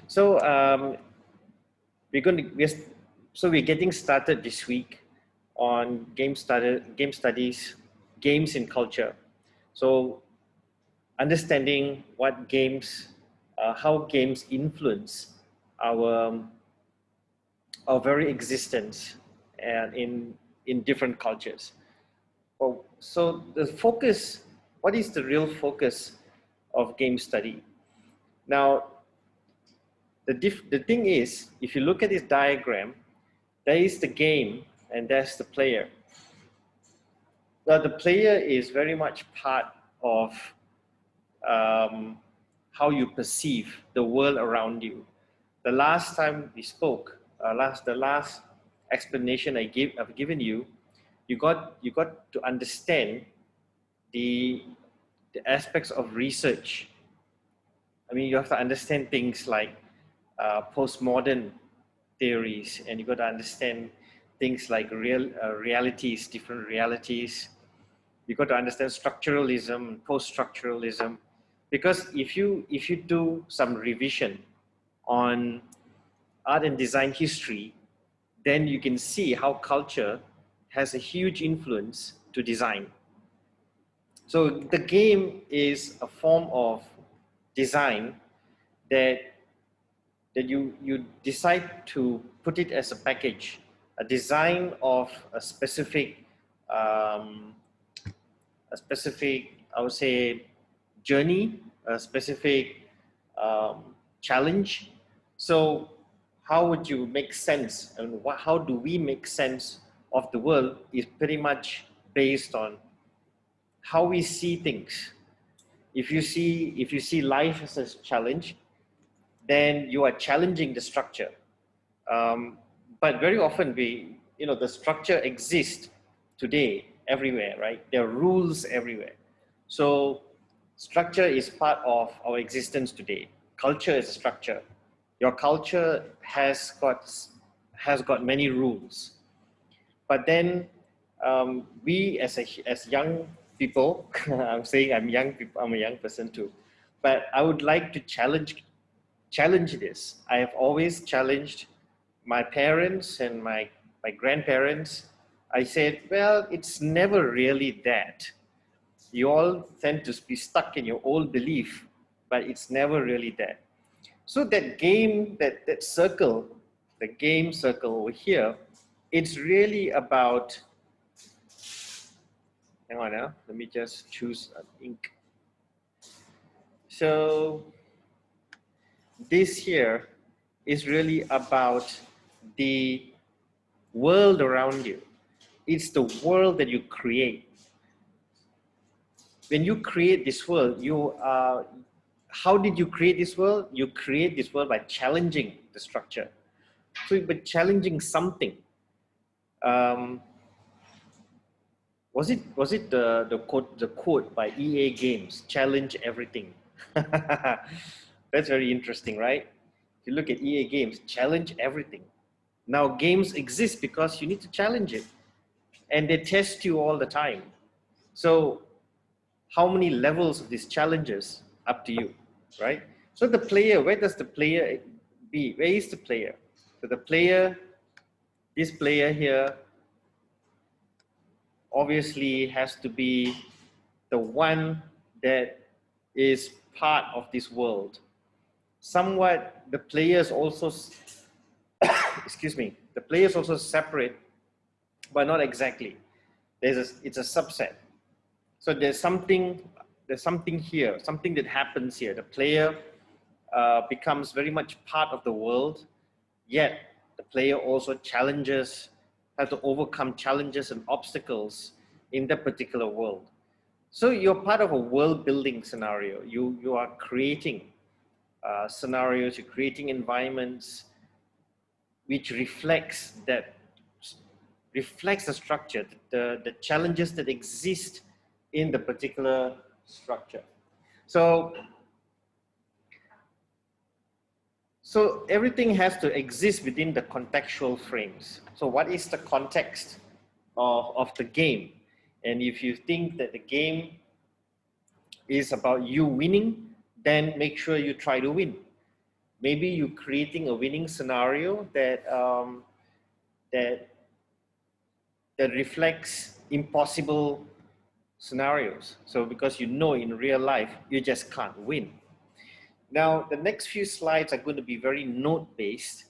So we're getting started this week on game studies, games in culture. So understanding what games, how games influence our our very existence and in different cultures. Oh, so the focus, what is the real focus of game study? Now, the thing is, if you look at this diagram, there is the game and there's the player. Now, the player is very much part of how you perceive the world around you. The last time we spoke, the last explanation I've given you, you got to understand the aspects of research. I mean, you have to understand things like postmodern theories, and you got to understand things like realities, different realities. You got to understand structuralism, post-structuralism, because if you do some revision on art and design history, then you can see how culture has a huge influence to design. So the game is a form of design that you decide to put it as a package, a design of a specific, I would say, journey, a specific challenge. So how would you make sense, and how do we make sense of the world is pretty much based on how we see things. If you see life as a challenge, then you are challenging the structure. But very often the structure exists today everywhere, right? There are rules everywhere. So structure is part of our existence today. Culture is a structure. Your culture has got many rules. But then we as young people, I'm saying I'm a young person too, but I would like to challenge this. I have always challenged my parents and my grandparents. I said, well, it's never really that. You all tend to be stuck in your old belief, but it's never really that. So that game, that circle, the game circle over here, it's really about, hang on now, let me just choose an ink. So this here is really about the world around you. It's the world that you create. When you create this world, how did you create this world? You create this world by challenging the structure. So by challenging something. Was it the quote by EA Games, challenge everything? That's very interesting, right? If you look at EA Games, challenge everything. Now games exist because you need to challenge it, and they test you all the time. So how many levels of these challenges? Up to you, right? So the player, where does the player be? Where is the player? So the player, this player here, obviously has to be the one that is part of this world. Somewhat the players also, excuse me, the players also separate, but not exactly. It's a subset. So there's something here, something that happens here. The player becomes very much part of the world, yet the player also has to overcome challenges and obstacles in that particular world. So you're part of a world building scenario. You are creating scenarios, you're creating environments which reflects the structure, the challenges that exist in the particular structure. So everything has to exist within the contextual frames. So what is the context of the game? And if you think that the game is about you winning, then make sure you try to win. maybe you're creating a winning scenario that that reflects impossible scenarios. So because you know in real life, you just can't win. Now, the next few slides are going to be very note-based.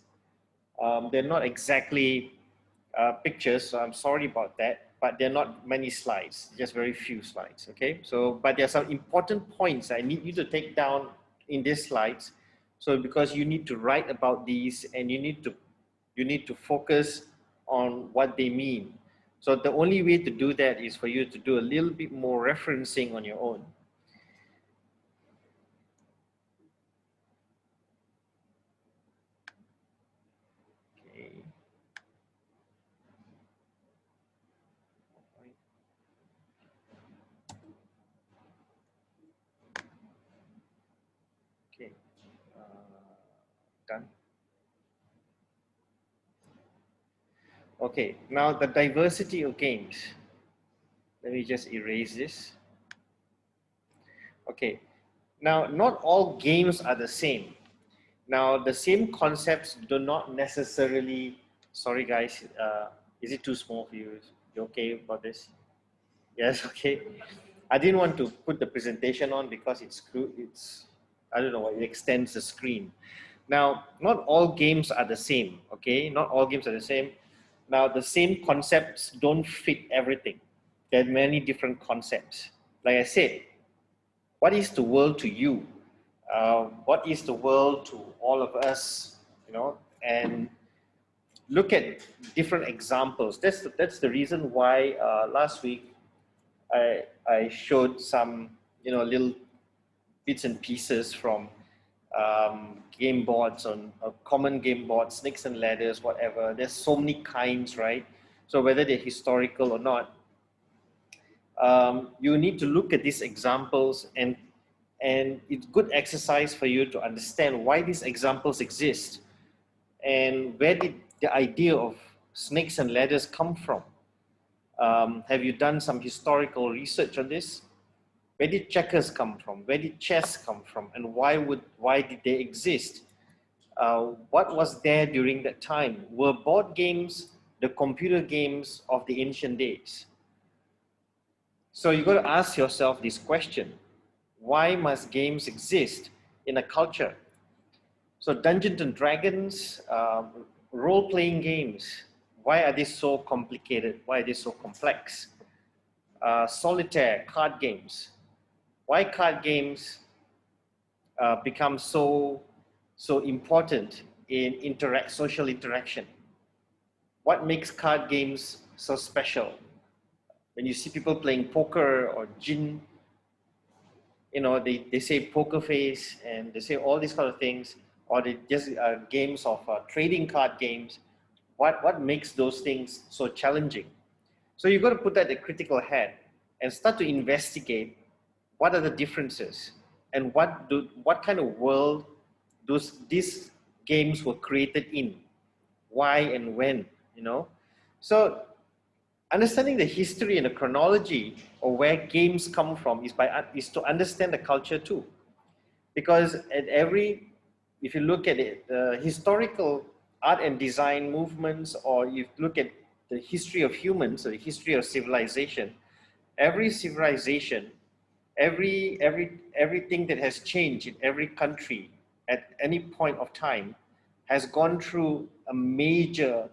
They're not exactly pictures, so I'm sorry about that, but they're not many slides, just very few slides, okay? So, but there are some important points I need you to take down in these slides. So because you need to write about these and you need to focus on what they mean. So the only way to do that is for you to do a little bit more referencing on your own. Okay. Okay. Done. Okay, now the diversity of games. Let me just erase this. Okay, now not all games are the same. Now the same concepts do not necessarily, sorry guys, is it too small for you? You okay about this? Yes, okay. I didn't want to put the presentation on because it's I don't know what, it extends the screen. Now, not all games are the same, okay? Not all games are the same. Now, the same concepts don't fit everything. There are many different concepts. Like I said, what is the world to you? What is the world to all of us? You know, and look at different examples. That's the reason why last week I showed some little bits and pieces from game boards on common game boards, snakes and ladders, whatever. There's so many kinds, right? So whether they're historical or not, you need to look at these examples, and it's good exercise for you to understand why these examples exist and where did the idea of snakes and ladders come from. Have you done some historical research on this? Where did checkers come from? Where did chess come from? And why did they exist? What was there during that time? Were board games the computer games of the ancient days? So you got to ask yourself this question: why must games exist in a culture? So Dungeons and Dragons, role-playing games, why are they so complicated? Why are they so complex? Solitaire, card games. Why card games become so important in social interaction? What makes card games so special? When you see people playing poker or gin, they say poker face and they say all these kind of things, or they just games of trading card games. What makes those things so challenging? So you've got to put that in a critical head and start to investigate what are the differences and what kind of world these games were created in, why and when, So understanding the history and the chronology of where games come from is to understand the culture too. Because if you look at it, the historical art and design movements, or you look at the history of humans, or the history of civilization, every civilization, everything that has changed in every country at any point of time has gone through a major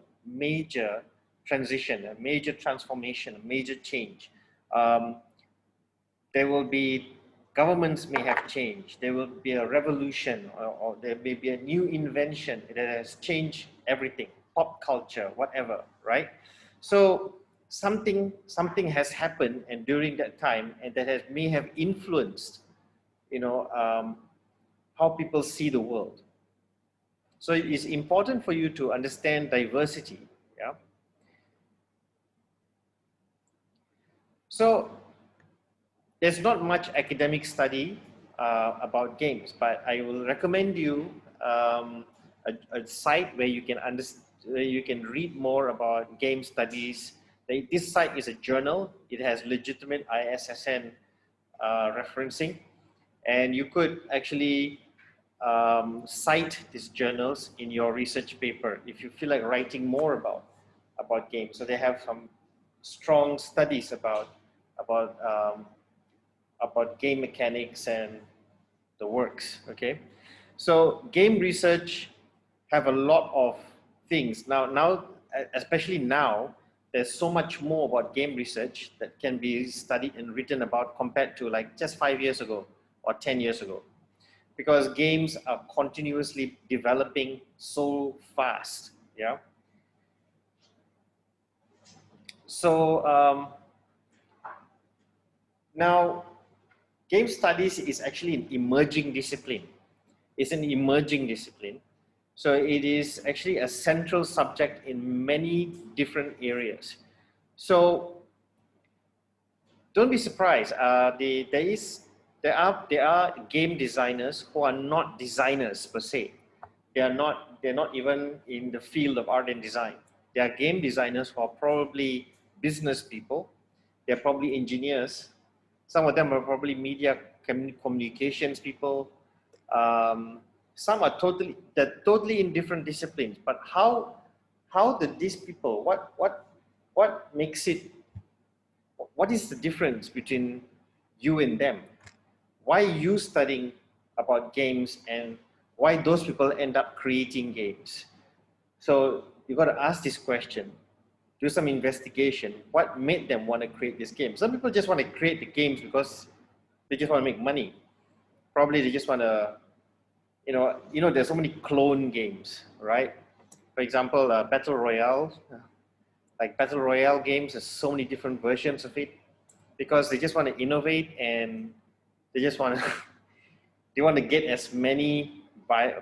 transition, a major transformation, a major change. Um, there will be governments may have changed. There will be a revolution, or there may be a new invention that has changed everything, pop culture, whatever, right? So something has happened, and during that time, and that may have influenced, how people see the world. So it's important for you to understand diversity. Yeah. So there's not much academic study about games, but I will recommend you a site where you can where you can read more about game studies. This site is a journal. It has legitimate ISSN referencing, and you could actually cite these journals in your research paper if you feel like writing more about games. So they have some strong studies about game mechanics and the works. Okay, so game research have a lot of things now, especially now. There's so much more about game research that can be studied and written about compared to like just 5 years ago or 10 years ago, because games are continuously developing so fast. Yeah. So now game studies is actually an emerging discipline. It's an emerging discipline. So it is actually a central subject in many different areas. So don't be surprised. There are game designers who are not designers per se. They're not even in the field of art and design. They are game designers who are probably business people. They're probably engineers. Some of them are probably media communications people. Um, some are totally in different disciplines. But how did these people, what makes it, what is the difference between you and them? Why you studying about games and why those people end up creating games? So you got to ask this question, do some investigation. What made them want to create this game? Some people just want to create the games because they just want to make money. Probably they just want to, there's so many clone games, right? For example, Battle Royale, like Battle Royale games, there's so many different versions of it because they just want to innovate and they just want to they want to get as many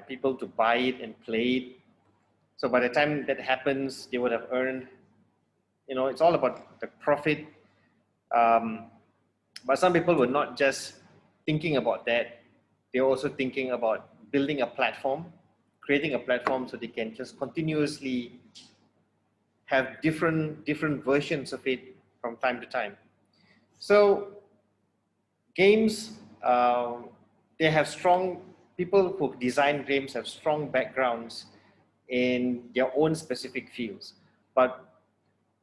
people to buy it and play it. So by the time that happens, they would have earned, it's all about the profit. But some people were not just thinking about that. They're also thinking about building a platform, creating a platform so they can just continuously have different versions of it from time to time. So games, they have strong, people who design games have strong backgrounds in their own specific fields. But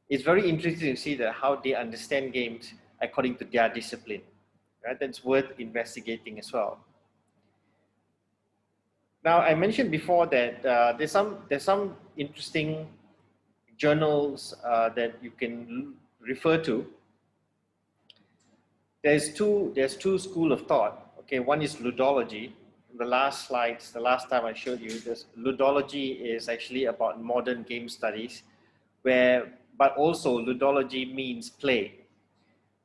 it's very interesting to see that how they understand games according to their discipline. Right? That's worth investigating as well. Now, I mentioned before that there's some interesting journals that you can refer to. There's two school of thought. Okay, one is ludology. The last slides, the last time I showed you, this ludology is actually about modern game studies, but also ludology means play.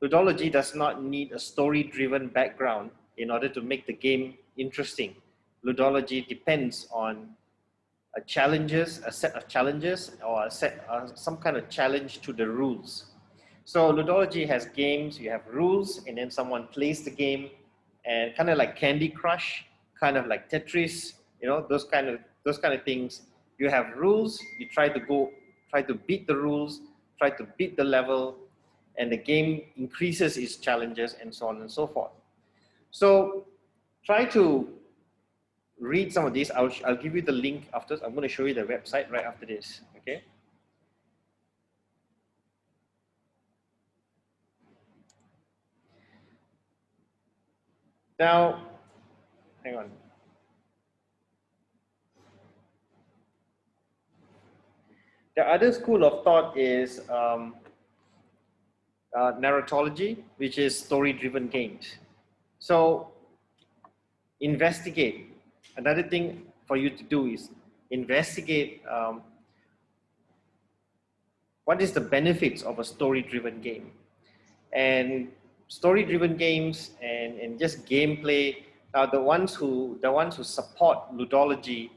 Ludology does not need a story-driven background in order to make the game interesting. Ludology depends on a set of challenges, or some kind of challenge to the rules. So ludology has games, you have rules, and then someone plays the game, and kind of like Candy Crush, kind of like Tetris, those kind of things. You have rules, you try to beat the rules, try to beat the level, and the game increases its challenges and so on and so forth. So try to read some of these. I'll give you the link after. I'm going to show you the website right after this. Okay. Now, hang on. The other school of thought is narratology, which is story-driven games. So investigate. Another thing for you to do is investigate what is the benefits of a story-driven game. And story-driven games and just gameplay. Now, the ones who support ludology,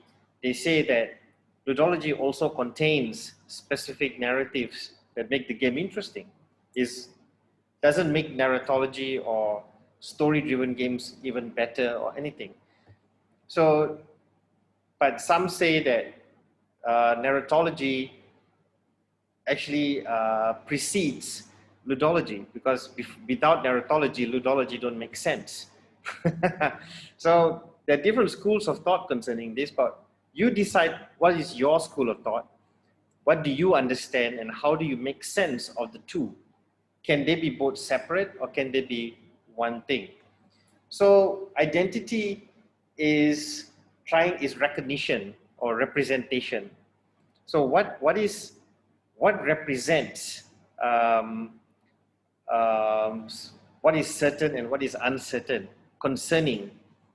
they say that ludology also contains specific narratives that make the game interesting. Doesn't make narratology or story-driven games even better or anything. So, but some say that narratology actually precedes ludology, because without narratology, ludology don't make sense. So there are different schools of thought concerning this, but you decide what is your school of thought, what do you understand, and how do you make sense of the two? Can they be both separate or can they be one thing? So identity is recognition or representation. So what represents um, what is certain and what is uncertain concerning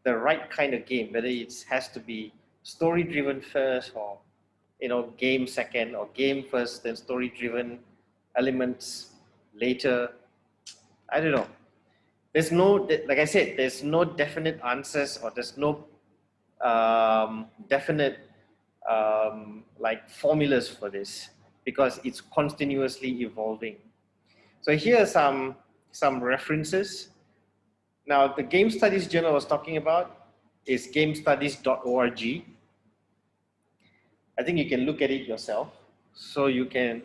the right kind of game, whether it has to be story driven first, or game second, or game first then story driven elements later. I don't know. There's no, like I said, there's no definite answers, or there's no definite like formulas for this, because it's continuously evolving. So here are some references. Now, the Game Studies journal I was talking about is gamestudies.org. I think you can look at it yourself. So you can,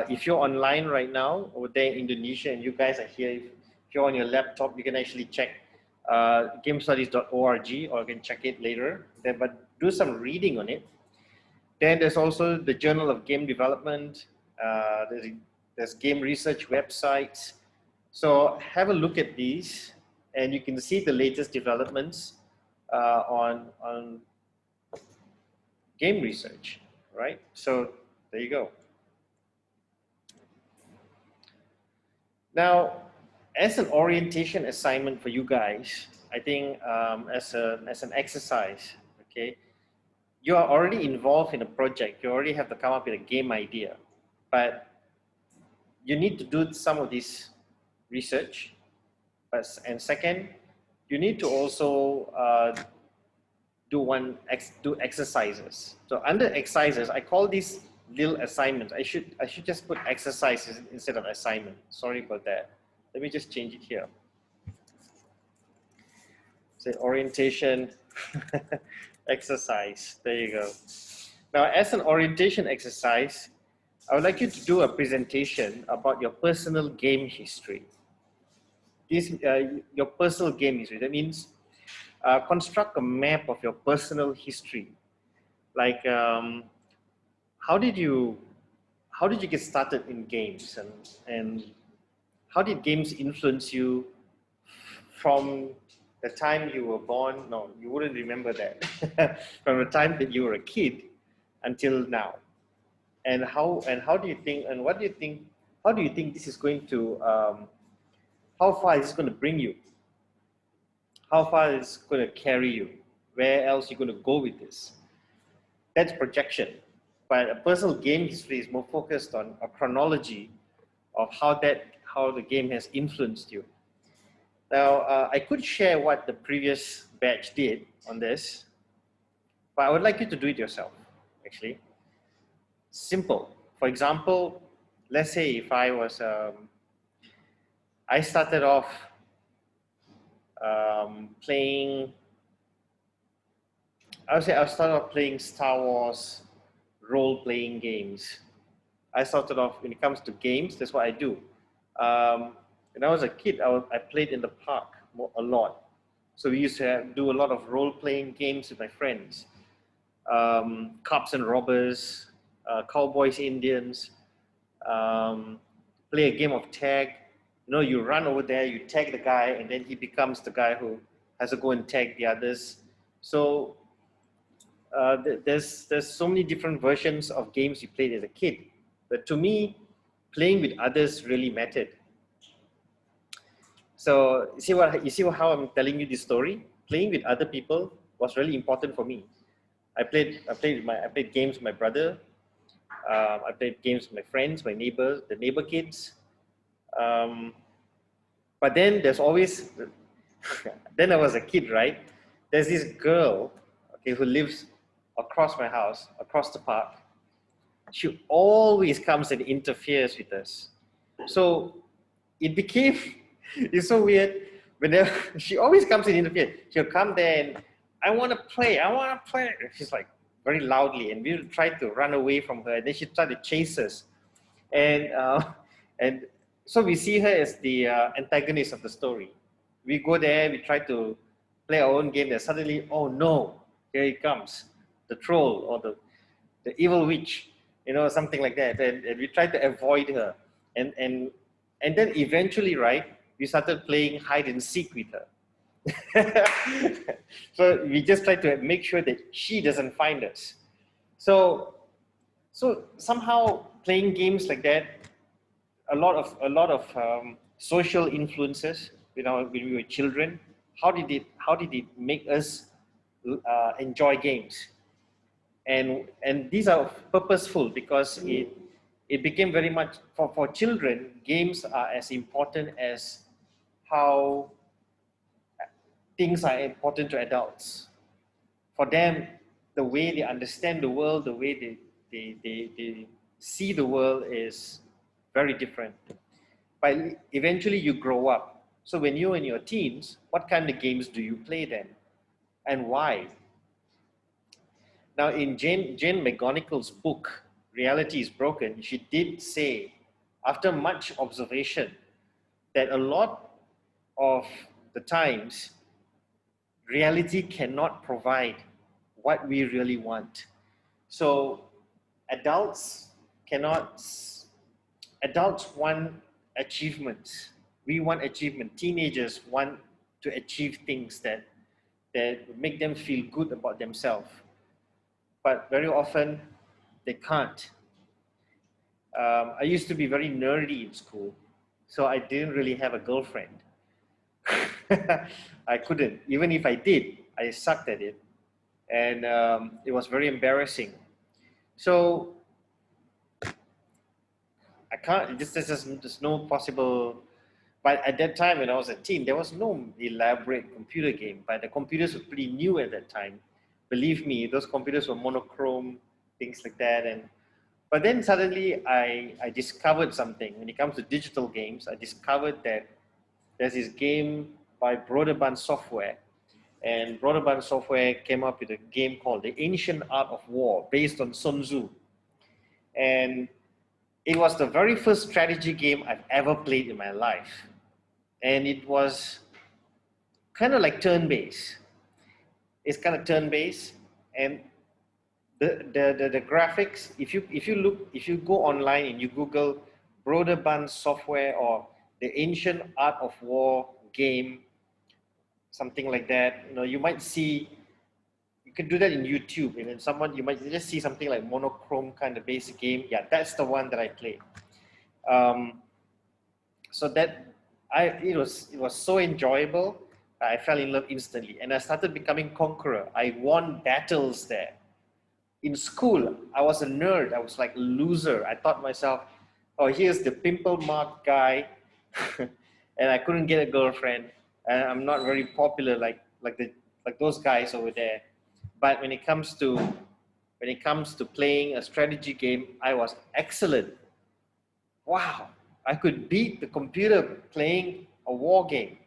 if you're online right now over there in Indonesia and you guys are here, if you're on your laptop, you can actually check gamestudies.org, or you can check it later, but do some reading on it. Then there's also the Journal of Game Development. There's game research websites. So have a look at these, and you can see the latest developments on game research, right? So there you go. Now, as an orientation assignment for you guys, I think as an exercise, okay, you are already involved in a project. You already have to come up with a game idea, but you need to do some of this research. And second, you need to also do exercises. So under exercises, I call these little assignments. I should just put exercises instead of assignment. Sorry about that. Let me just change it here. Say orientation exercise. There you go. Now, as an orientation exercise, I would like you to do a presentation about your personal game history. Your personal game history. That means construct a map of your personal history. Like, how did you get started in games, and how did games influence you from the time you were born? No, you wouldn't remember that. From the time that you were a kid until now. And how do you think, and what do you think, how do you think this is going to, how far is this going to bring you? How far is it going to carry you? Where else are you going to go with this? That's projection. But a personal game history is more focused on a chronology of how the game has influenced you. Now, I could share what the previous batch did on this, but I would like you to do it yourself, actually. Simple. For example, let's say if I was, I started off playing, I started off playing Star Wars role-playing games. I started off, when it comes to games, that's what I do. When I was a kid, I played in the park a lot. So we used to do a lot of role-playing games with my friends. Cops and robbers, cowboys, Indians, play a game of tag. You know, you run over there, you tag the guy, and then he becomes the guy who has to go and tag the others. So there's so many different versions of games you played as a kid. But to me, playing with others really mattered. So you see how I'm telling you this story? Playing with other people was really important for me. I played games with my brother. I played games with my friends, my neighbors, the neighbor kids. But then there's always, then I was a kid, right? There's this girl, okay, who lives across my house, across the park. She always comes and interferes with us. So it became, it's so weird. Whenever she always comes and interferes, she'll come there and I want to play. She's like very loudly, and we'll try to run away from her. And then she tried to chase us, and so we see her as the antagonist of the story. We go there, we try to play our own game, then suddenly, oh no, here he comes, the troll or the evil witch, you know, something like that. And we try to avoid her. And, and, and then eventually, right, we started playing hide and seek with her. So we just try to make sure that she doesn't find us. So, so somehow playing games like that, a lot of social influences. You know, when we were children, how did it make us enjoy games? And these are purposeful because it became very much for children. Games are as important as how things are important to adults. For them, the way they understand the world, the way they see the world is very different. But eventually you grow up. So when you're in your teens, what kind of games do you play then? And why? Now in Jane McGonigal's book, Reality is Broken, she did say, after much observation, that a lot of the times, reality cannot provide what we really want. So adults cannot, adults want achievements. We want achievement. Teenagers want to achieve things that make them feel good about themselves. But very often they can't. I used to be very nerdy in school, so I didn't really have a girlfriend. I couldn't. Even if I did, I sucked at it. And it was very embarrassing. So I can't, there's no possible, but at that time when I was a teen, there was no elaborate computer game, but the computers were pretty new at that time. Believe me, those computers were monochrome, things like that. But then suddenly I discovered something. When it comes to digital games, I discovered that there's this game by Broderbund Software. And Broderbund Software came up with a game called The Ancient Art of War, based on Sun Tzu. And it was the very first strategy game I've ever played in my life. And it was kind of like turn-based. It's kind of turn-based. And the graphics, if you go online and you Google Broderbund Software or The Ancient Art of War game, something like that, you know, you might see, you can do that in YouTube, and then you might just see something like monochrome kind of basic game. Yeah, that's the one that I played. So that it was so enjoyable. I fell in love instantly, and I started becoming conqueror. I won battles there. In school, I was a nerd. I was like a loser. I thought myself, oh, here's the pimple marked guy, and I couldn't get a girlfriend. And I'm not very popular like those guys over there. But when it comes to playing a strategy game, I was excellent. Wow, I could beat the computer playing a war game.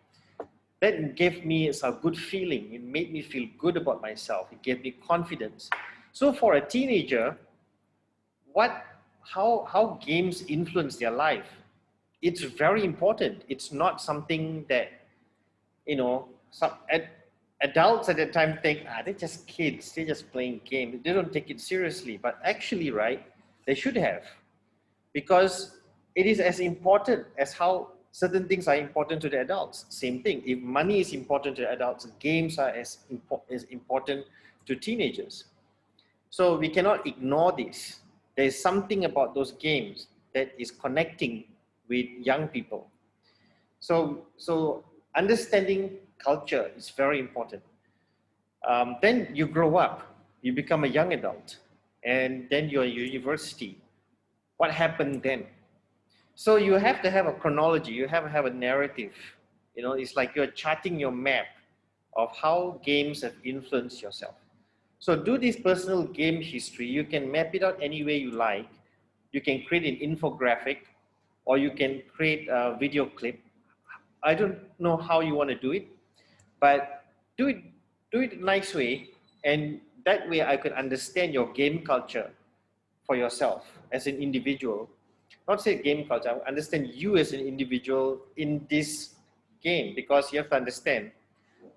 That gave me a good feeling. It made me feel good about myself. It gave me confidence. So for a teenager, how games influence their life, it's very important. It's not something that, you know, adults at that time think, they're just kids, they're just playing games. They don't take it seriously. But actually, right, they should have. Because it is as important as how certain things are important to the adults. Same thing. If money is important to adults, games are as important to teenagers. So we cannot ignore this. There is something about those games that is connecting with young people. So understanding culture is very important. Then you grow up, you become a young adult, and then you're at university. What happened then? So you have to have a chronology, you have to have a narrative. You know, it's like you're charting your map of how games have influenced yourself. So do this personal game history. You can map it out any way you like. You can create an infographic, or you can create a video clip. I don't know how you want to do it, but do it a nice way, and that way I could understand your game culture for yourself as an individual. Not say game culture, I understand you as an individual in this game, because you have to understand,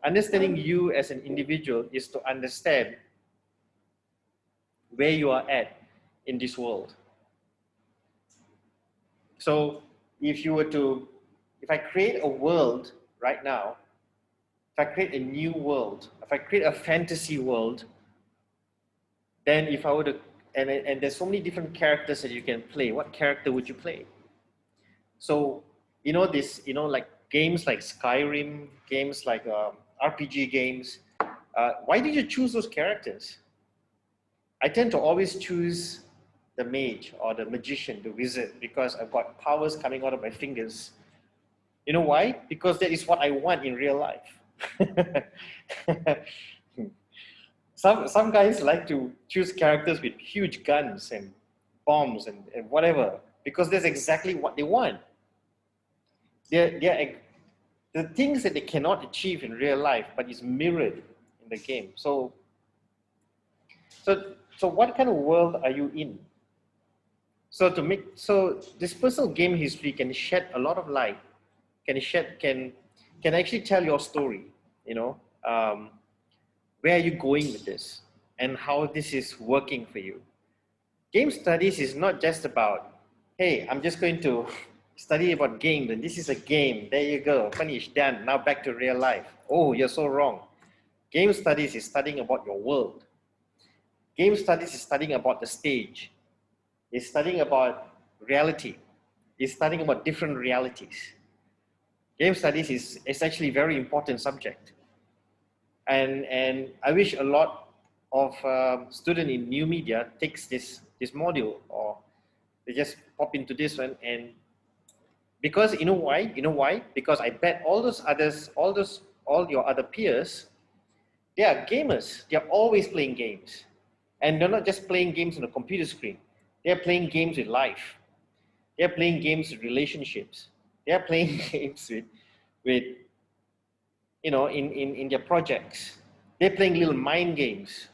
Understanding you as an individual is to understand where you are at in this world. So if I create a world right now, if I create a new world, if I create a fantasy world, then if I were to, and there's so many different characters that you can play, what character would you play? So, like games like Skyrim, games like RPG games, why did you choose those characters? I tend to always choose the mage or the magician, the wizard, because I've got powers coming out of my fingers. You know why? Because that is what I want in real life. Some guys like to choose characters with huge guns and bombs and whatever, because that's exactly what they want. They're the things that they cannot achieve in real life, but is mirrored in the game. So what kind of world are you in? So this personal game history can shed a lot of light, can actually tell your story. You know, where are you going with this, and how this is working for you. Game studies is not just about, hey, I'm just going to study about games, and this is a game. There you go, finished, done. Now back to real life. Oh, you're so wrong. Game studies is studying about your world. Game studies is studying about the stage. It's studying about reality. It's studying about different realities. Game studies is actually a very important subject. And I wish a lot of student in new media takes this module, or they just pop into this one. And because you know why? Because I bet all your other peers, they are gamers. They're always playing games. And they're not just playing games on a computer screen. They're playing games with life. They're playing games with relationships. They're playing games with in their projects. They're playing little mind games.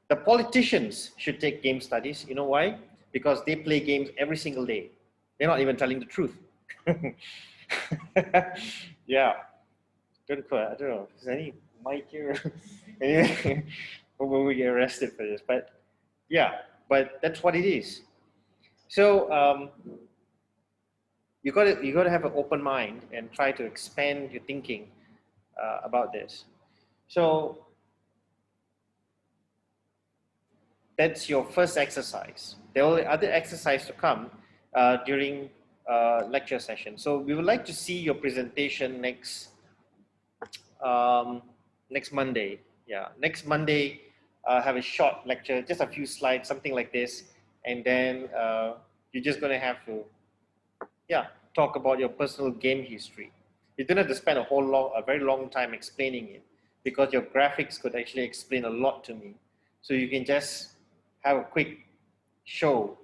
The politicians should take game studies. You know why? Because they play games every single day. They're not even telling the truth. Yeah. Good question. I don't know. Is any mic here? Anyway, when we get arrested for this, but yeah, but that's what it is. So you got to have an open mind and try to expand your thinking about this. So that's your first exercise. There will be other exercise to come during lecture session. So we would like to see your presentation um, next Monday. Yeah, next Monday, have a short lecture, just a few slides, something like this, and then you're just going to have to, yeah, talk about your personal game history. You don't have to spend a very long time explaining it, because your graphics could actually explain a lot to me. So you can just have a quick show,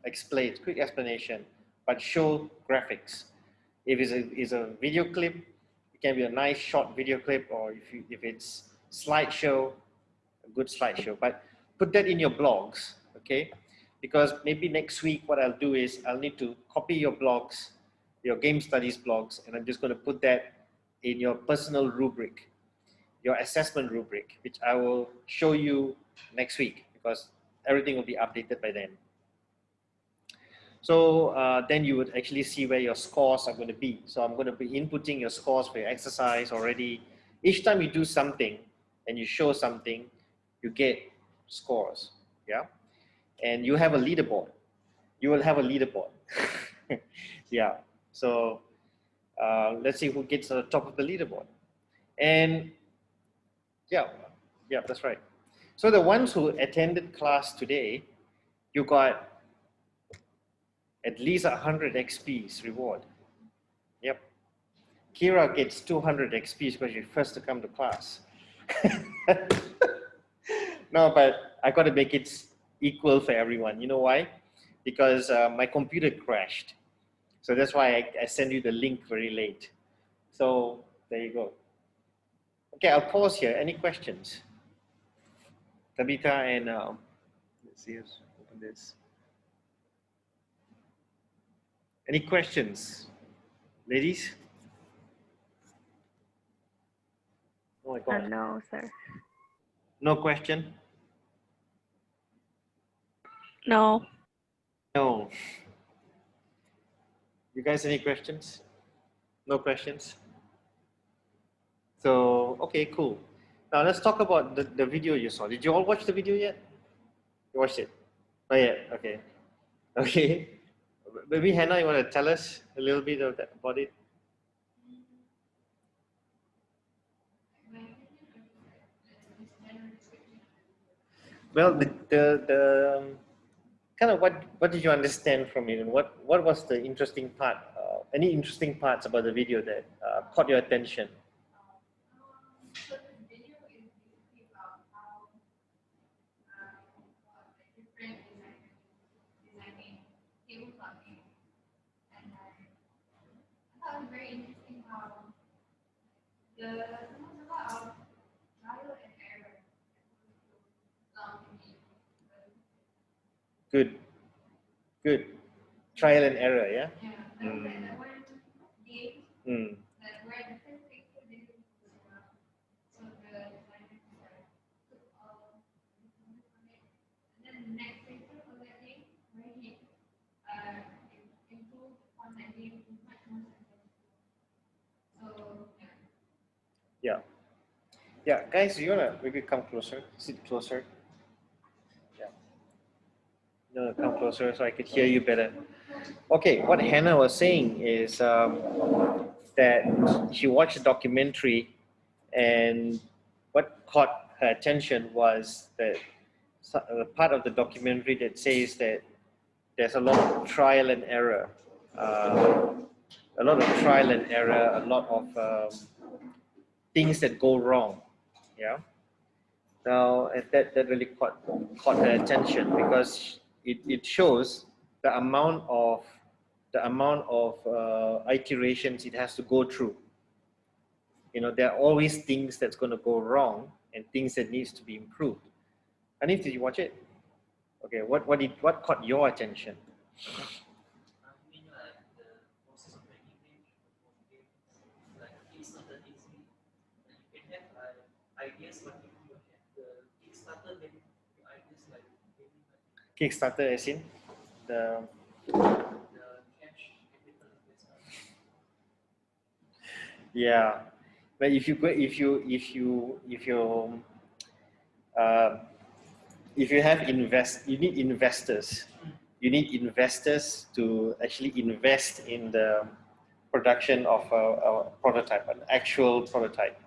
quick explanation, but show graphics. If it's a video clip, it can be a nice short video clip, or if it's slideshow, a good slideshow. But put that in your blogs, okay? Because maybe next week what I'll do is I'll need to copy your blogs, your game studies blogs, and I'm just going to put that in your personal rubric, your assessment rubric, which I will show you next week, because everything will be updated by then. So then you would actually see where your scores are going to be. So I'm going to be inputting your scores for your exercise already. Each time you do something and you show something, you get scores, yeah? And you have a leaderboard. You will have a leaderboard. Yeah, so let's see who gets to the top of the leaderboard. And yeah, that's right. So the ones who attended class today, you got at least 100 XPs reward. Yep. Kira gets 200 XPs because she's first to come to class. No, but I got to make it equal for everyone. You know why? Because my computer crashed. So that's why I send you the link very late. So there you go. Okay, I'll pause here. Any questions? Tabitha and let's see, let's open this. Any questions, ladies? Oh my God. No, sir. No question? No. No. You guys, any questions? No questions? So, okay, cool. Now let's talk about the video you saw. Did you all watch the video yet? You watched it? Not yet, okay. Okay. Maybe Hannah, you want to tell us a little bit of that, about it? Well, kind of what did you understand from it, and what was the interesting part? Any interesting parts about the video that caught your attention? Good, good. Trial and error, yeah. Mm. Yeah. Yeah, guys, you wanna maybe come closer, sit closer. Yeah. No, come closer so I could hear you better. Okay, what Hannah was saying is that she watched a documentary, and what caught her attention was that part of the documentary that says that there's a lot of trial and error, a lot of trial and error, a lot of things that go wrong. Yeah. Now that really caught her attention because it shows the amount of iterations it has to go through. You know, there are always things that's going to go wrong and things that needs to be improved. Hanif, did you watch it? Okay, what caught your attention? Kickstarter as in the yeah, but if uh, if you have you need investors. You need investors to actually invest in the production of a prototype, an actual prototype.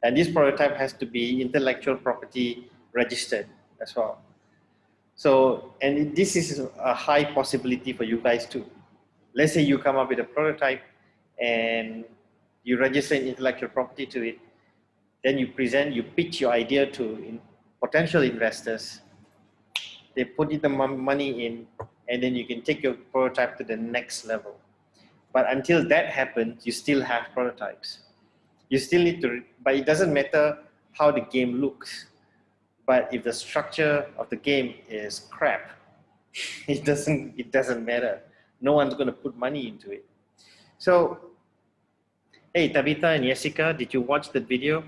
And this prototype has to be intellectual property registered as well. So, and this is a high possibility for you guys too. Let's say you come up with a prototype and you register intellectual property to it, then you pitch your idea to potential investors. They put in the money in, and then you can take your prototype to the next level. But until that happens, you still have prototypes. You still need to, but it doesn't matter how the game looks. But if the structure of the game is crap, it doesn't matter. No one's going to put money into it. So, hey, Tabitha and Jessica, did you watch the video?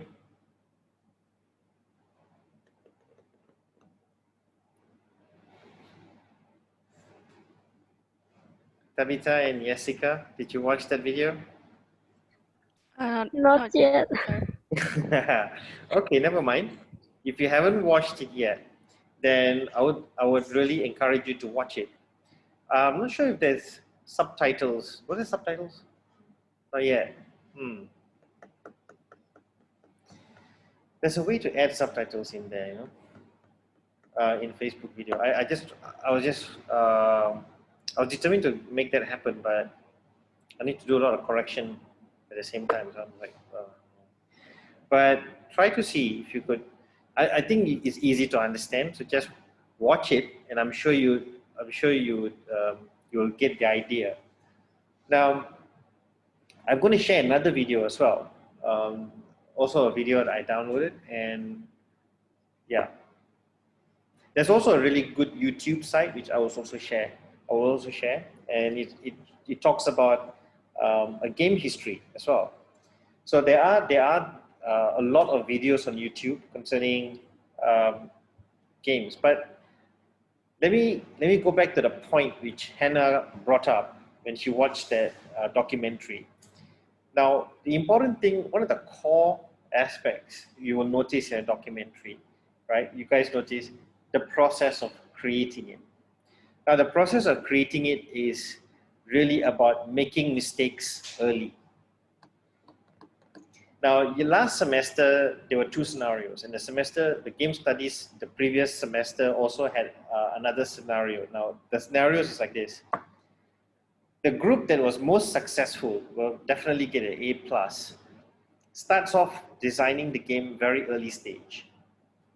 Tabitha and Jessica, did you watch that video? Not yet. Okay, never mind. If you haven't watched it yet, then I would really encourage you to watch it. I'm not sure if there's subtitles. What are subtitles? Not yet. There's a way to add subtitles in there, you know, in Facebook video. I was determined to make that happen, but I need to do a lot of correction at the same time. So I'm like, but try to see if you could. I think it's easy to understand. So just watch it, and I'm sure you'll get the idea. Now, I'm going to share another video as well. Also a video that I downloaded, and yeah, there's also a really good YouTube site which I will also share. And it talks about a game history as well. So there are a lot of videos on YouTube concerning games. But let me go back to the point which Hannah brought up when she watched that documentary. Now, the important thing, one of the core aspects you will notice in a documentary, right? You guys notice the process of creating it. Now, the process of creating it is really about making mistakes early. Now, last semester, there were two scenarios. In the semester, the game studies, the previous semester also had another scenario. Now, the scenarios is like this. The group that was most successful will definitely get an A+. Starts off designing the game very early stage.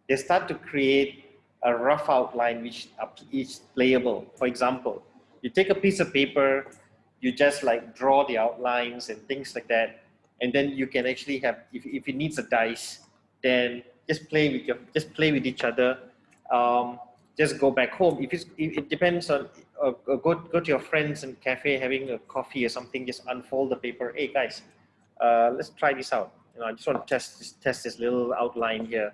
They start to create a rough outline which is playable. For example, you take a piece of paper, you just like draw the outlines and things like that, and then you can actually have, if it needs a dice, then just play with each other. Just go back home. If it depends on, go to your friends in cafe having a coffee or something. Just unfold the paper. Hey guys, let's try this out. I just want to test this little outline here.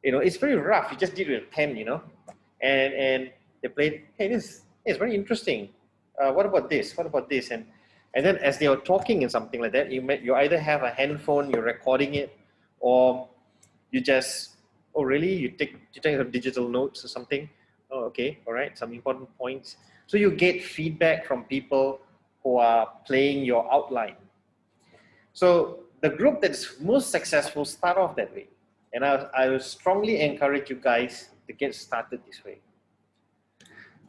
It's very rough. You just did it with a pen, and they played. Hey, this is very interesting. What about this? What about this? And then as they are talking and something like that, you either have a handphone, you're recording it, or you just, oh really? You take some digital notes or something. Oh, okay, all right, some important points. So you get feedback from people who are playing your outline. So the group that's most successful start off that way. And I would strongly encourage you guys to get started this way.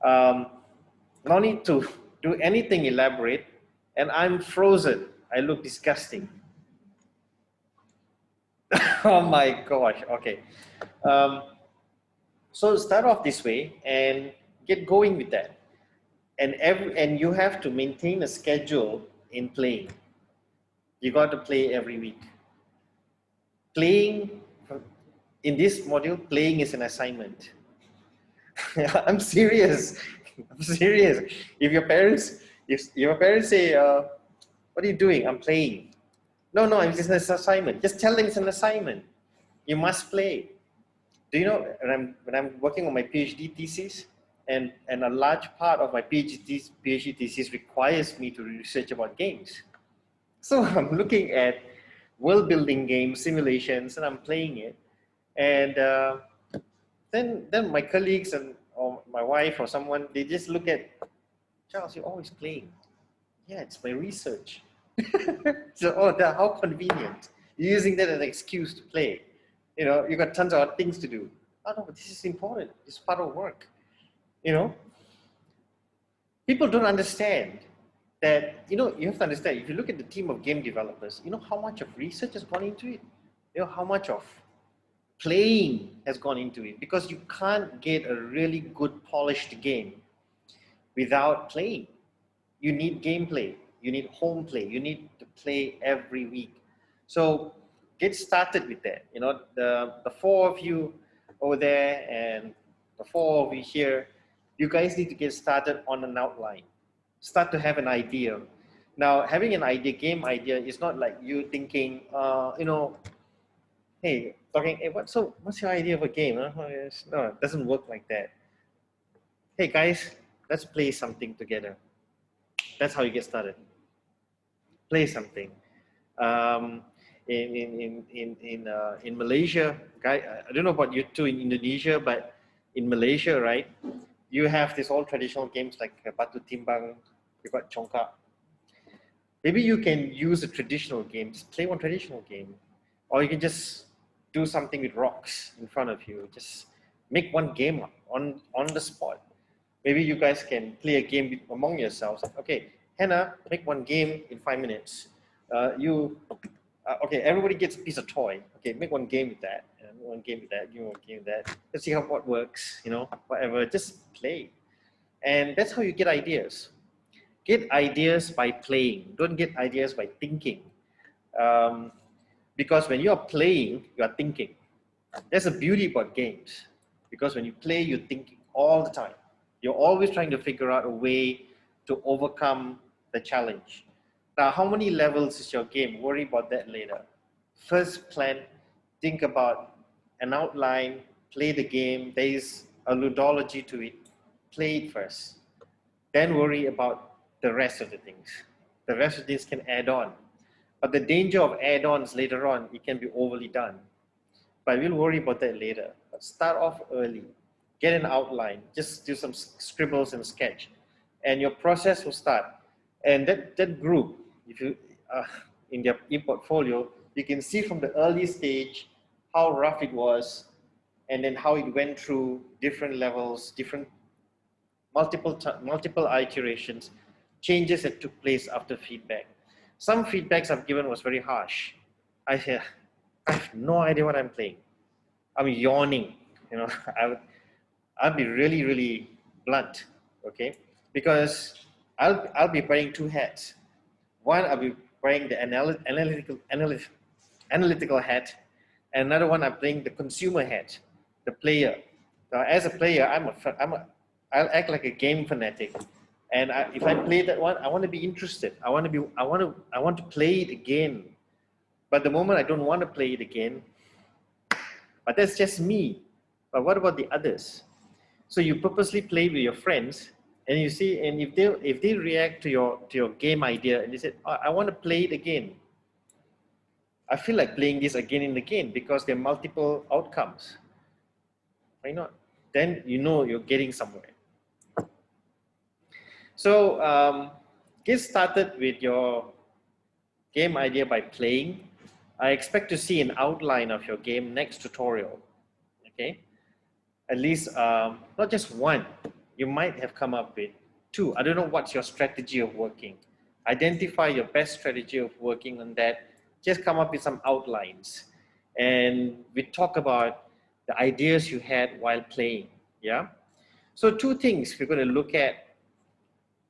No need to do anything elaborate. And I'm frozen. I look disgusting. Oh my gosh. Okay. So start off this way and get going with that. And you have to maintain a schedule in playing. You got to play every week. Playing, in this module, playing is an assignment. I'm serious. I'm serious. If your parents say, what are you doing? I'm playing. No, it's an assignment. Just tell them it's an assignment. You must play. Do you know, when I'm working on my PhD thesis, and a large part of my PhD thesis requires me to research about games. So I'm looking at world building games, simulations, and I'm playing it. And then my colleagues or my wife or someone, they just look at, Charles, you're always playing. Yeah, it's my research. So, how convenient. You're using that as an excuse to play. You got tons of things to do. Oh no, but this is important. It's part of work. People don't understand that, you have to understand, if you look at the team of game developers, how much of research has gone into it? How much of playing has gone into it, because you can't get a really good polished game without playing. You need gameplay, you need home play, you need to play every week. So get started with that. The four of you over there and the four of you here, you guys need to get started on an outline. Start to have an idea. Now, having an idea, game idea, is not like you thinking, hey, talking, hey, what's your idea of a game? Huh? No, it doesn't work like that. Hey guys, let's play something together. That's how you get started. Play something. In Malaysia, I don't know about you two in Indonesia, but in Malaysia, right, you have these all traditional games like Batu Timbang, you got Congkak. Maybe you can use a traditional game, just play one traditional game, or you can just do something with rocks in front of you. Just make one game up on the spot. Maybe you guys can play a game among yourselves. Okay, Hannah, make one game in 5 minutes. Okay, everybody gets a piece of toy. Okay, make one game with that. One game with that. Give me one game with that. Let's see what works. Whatever. Just play, and that's how you get ideas. Get ideas by playing. Don't get ideas by thinking. Because when you are playing, you are thinking. There's a beauty about games. Because when you play, you're thinking all the time. You're always trying to figure out a way to overcome the challenge. Now, how many levels is your game? Worry about that later. first plan, think about an outline, play the game. There is a ludology to it. Play it first. Then worry about the rest of the things. The rest of this can add on. But the danger of add-ons later on, it can be overly done. But we'll worry about that later. But start off early. Get an outline. Just do some scribbles and sketch. And your process will start. And that group, if you in their e-portfolio, you can see from the early stage how rough it was, and then how it went through different levels, different multiple iterations, changes that took place after feedback. Some feedbacks I've given was very harsh. I said, I have no idea what I'm playing. I'm yawning. You know, I'll be really, really blunt, okay? Because I'll be wearing two hats. One, I'll be wearing the analytical hat, and another one I'm playing the consumer hat, the player. Now, as a player, I'll act like a game fanatic, and if I play that one, I want to be interested. I want to play it again. But the moment I don't want to play it again, but that's just me. But what about the others? So you purposely play with your friends, and you see, and if they react to your game idea and they say, oh, I want to play it again. I feel like playing this again and again because there are multiple outcomes. Why not? Then you know you're getting somewhere. So get started with your game idea by playing. I expect to see an outline of your game next tutorial. Okay, at least not just one. You might have come up with two. I don't know what's your strategy of working. Identify your best strategy of working on that. Just come up with some outlines, and we talk about the ideas you had while playing. Yeah. So two things we're going to look at.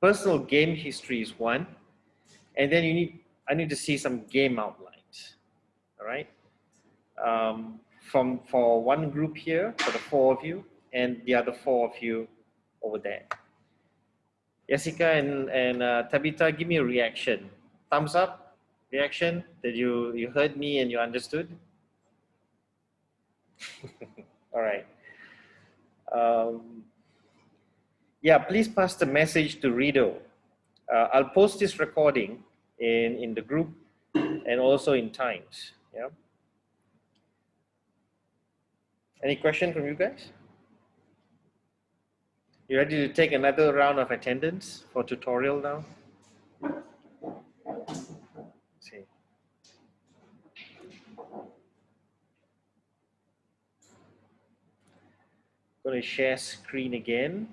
Personal game history is one, and then I need to see some game outlines. All right. For one group here, for the four of you, and the other four of you over there. Jessica and Tabitha, give me a reaction. Thumbs up, reaction that you heard me and you understood. All right. Yeah, please pass the message to Rido. I'll post this recording in the group and also in Times. Yeah. Any question from you guys? You ready to take another round of attendance for tutorial now? Let's see. Going to share screen again.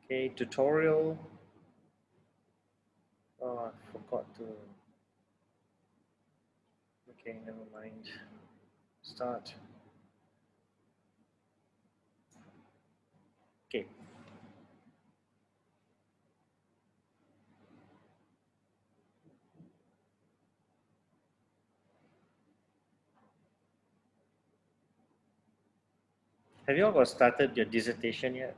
Okay, tutorial. Oh, I forgot to. Okay, never mind. Start. Okay. Have you all got started your dissertation yet?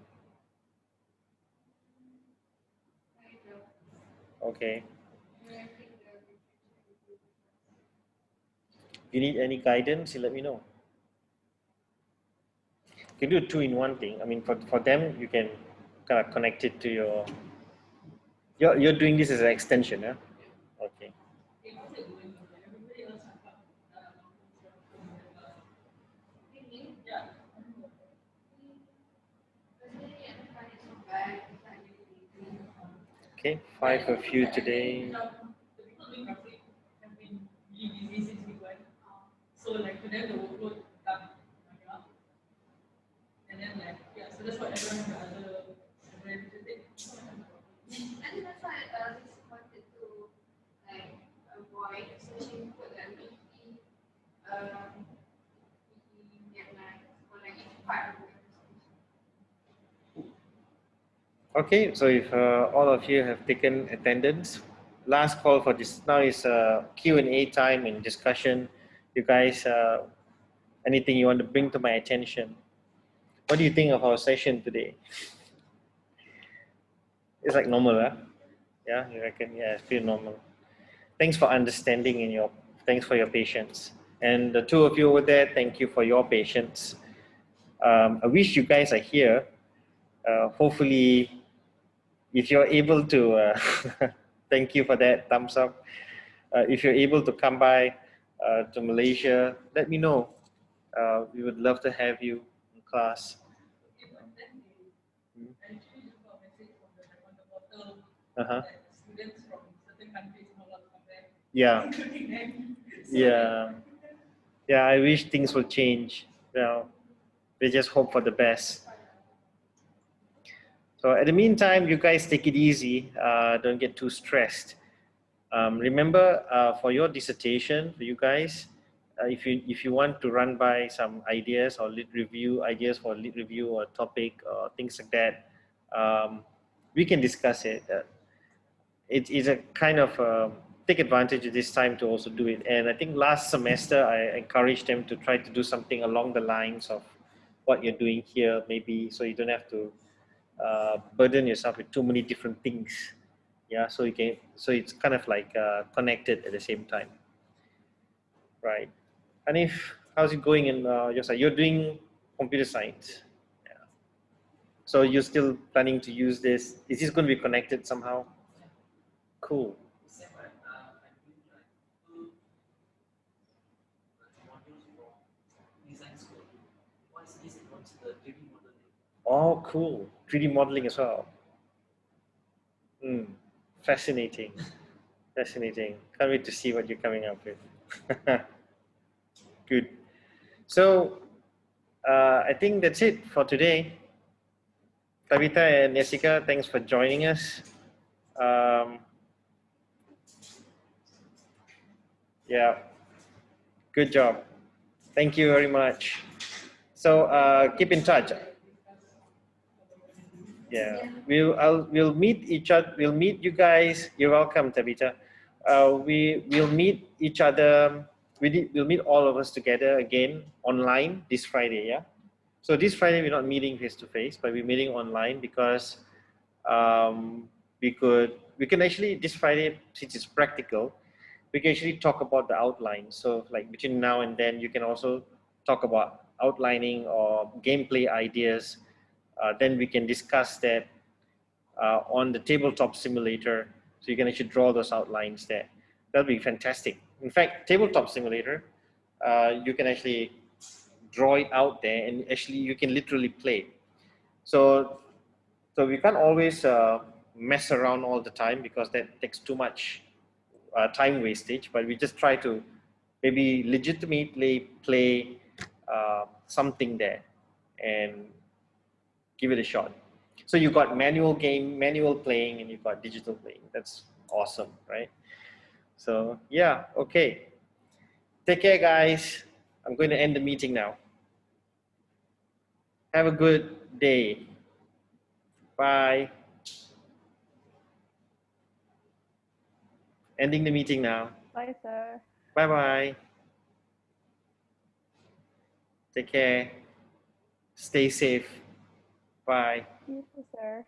Okay. If you need any guidance, you let me know. You can do a two-in-one thing. I mean, for them, you can kind of connect it to your. You're doing this as an extension, yeah? Okay. Okay, 5 of you today. So like to them the workload and then like yeah, so that's what everyone the other and that's why I just wanted to like avoid searching for the MVP Okay, so if all of you have taken attendance, last call for this now is Q&A time and discussion. You guys, anything you want to bring to my attention? What do you think of our session today? It's like normal, huh? Yeah, you reckon? Yeah, it's pretty normal. Thanks for understanding and thanks for your patience. And the two of you over there, thank you for your patience. I wish you guys are here. Hopefully, if you're able to, thank you for that thumbs up. If you're able to come by to Malaysia, let me know. We would love to have you in class. Uh-huh. Yeah. Yeah. Yeah, I wish things will change. Well, we just hope for the best. So at the meantime, you guys take it easy. Don't get too stressed. Remember, for your dissertation, for you guys, if you want to run by some ideas or lit review ideas for lit review or topic or things like that, we can discuss it. It is a kind of take advantage of this time to also do it. And I think last semester I encouraged them to try to do something along the lines of what you're doing here, maybe so you don't have to burden yourself with too many different things. Yeah, so you can, so it's kind of like connected at the same time, right? And if how's it going in your side? You're doing computer science. Yeah. So you're still planning to use this? Is this going to be connected somehow? Cool. Oh, cool. 3D modeling as well. Mm. Fascinating. Fascinating. Can't wait to see what you're coming up with. Good. So I think that's it for today. Tabitha and Jessica, thanks for joining us. Um, yeah, good job. Thank you very much. So keep in touch. Yeah, we'll meet each other. We'll meet you guys. You're welcome, Tabitha. We'll meet each other. We'll meet all of us together again online this Friday. Yeah. So this Friday we're not meeting face to face, but we're meeting online because we can actually this Friday, since it's practical, we can actually talk about the outline. So like between now and then, you can also talk about outlining or gameplay ideas. Then we can discuss that on the tabletop simulator. So you can actually draw those outlines there. That'll be fantastic. In fact, tabletop simulator, you can actually draw it out there, and actually you can literally play. So we can't always mess around all the time because that takes too much time wastage, but we just try to maybe legitimately play something there and give it a shot. So you got manual playing, and you got digital playing. That's awesome, right? So yeah, okay. Take care, guys. I'm going to end the meeting now. Have a good day. Bye. Ending the meeting now. Bye, sir. Bye bye. Take care. Stay safe. Bye. You too, sir.